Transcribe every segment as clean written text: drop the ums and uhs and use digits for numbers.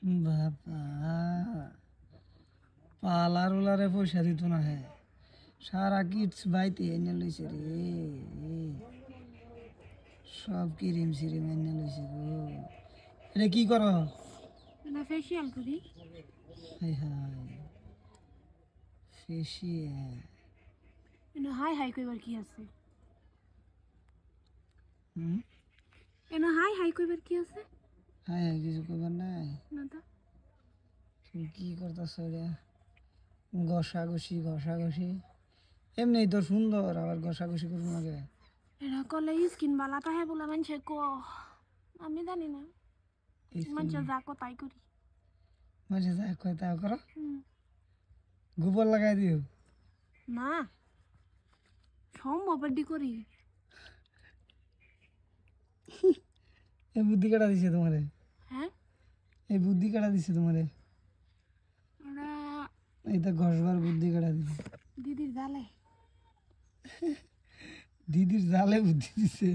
বাবা পালার উলারে পয়সা দিত না হে সারা কিটস বাইতে এনে লইছে রে সব ক্রিম সিরিম এনে লইছে গো এটা কি করো না ফেশিয়াল করি হাই হাই ফেশিয়াল এনে হাই হাই কইবার কি আছে হুম এনে হাই হাই কইবার কি আছে হাই হাই কিছু করবার নাই না তো তুমি কি করতেছ রে ঘষাঘষি এমনি তো সুন্দর আবার ঘষাঘষি করবো আগে এরা কলে স্কিন বালা তাহে বলে মানুষে ক আমি জানি না মানুষে যা কো তাই করি মাঝে যা কয় তা করো হুম। গোবর লাগাই দিও না সম্ভব এডি করি এই বুদ্ধি কাটা দিছে তোমারে হ্যাঁ এই বুদ্ধি কাটা দিছে তোমারে ওরা এই তো ঘষবার বুদ্ধি কাটা দিছে দিদির জালে দিদির জালে বুদ্ধি দিছে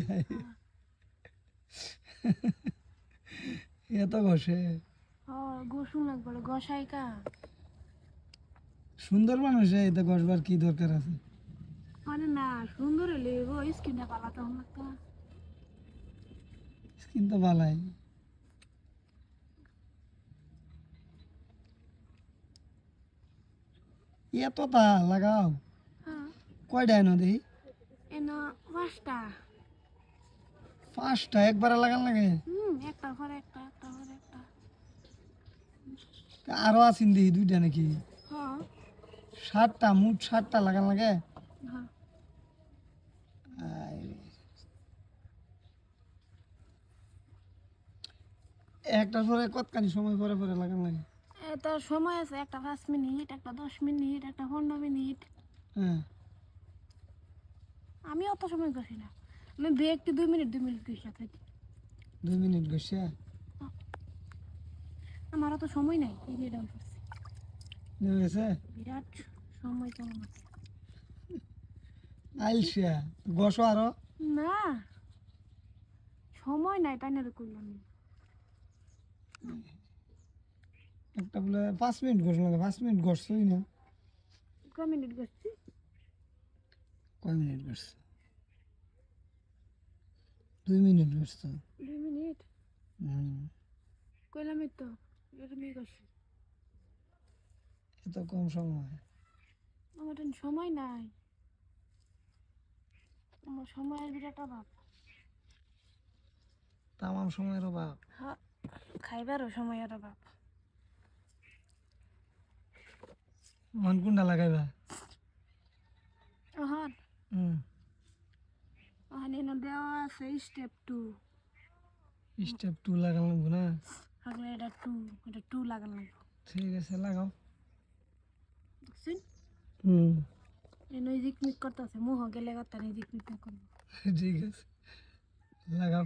এত ঘষে ও গোসুন লাগবে গসাই কা সুন্দর মানুষ এই তো ঘষবার কি দরকার আছে মানে না সুন্দর হলে গো স্কিনটা পালাতে হন লাগতো না স্কিন তো ভালাই এত তা লাগাও হ্যাঁ কয়টা এনো দেখি এনা পাঁচটা 5টা একবারে লাগান লাগে একটার পরে একটা একটার পরে একটা আরো আছেন দেখি 2টা নাকি হ্যাঁ 7টা মোট 7টা লাগান লাগে হ্যাঁ একটার পরে কতখানি সময় পরে পরে লাগান লাগে এটা সময় আছে একটা 5 মিনিট একটা 10 মিনিট একটা 15 মিনিট হ্যাঁ আমি অত সময় গেছি না আমি ব্রেকটি 2 মিনিট গেছি থাকি 2 মিনিট ঘষে আমার অত সময় নাই এই যে ডাউন করছি নেমে গেছে বিরাট সময় কম আছে আইলসা ঘষো আরো না সময় নাই তাই না করলাম একটা বলে 5 মিনিট ঘষ লাগে 5 মিনিট ঘষছই না কয় মিনিট গেছি কয় মিনিট ঘষছ 2 মিনিট ঘষছ 2 মিনিট কইলামই তো এরকমই গেছি এত কম সময় আমার তো সময় নাই আমার সময়ের বিরাট অভাব তামাম সময়ের অভাব হ্যাঁ খাইবারও সময়ের অভাব মন কোনটা লাগাইবা হন হুম হন এনে দেওয়া আছে স্টেপ 2 স্টেপ 2 লাগান লাগবো না আগলে এটা 2 লাগানো লাগবে ঠিক আছে লাগাও বুঝছেন হুম এনে জিকমিক করতেছে মুহ গেলে কথা নেই জিকমিক করবো ঠিক আছে লাগাও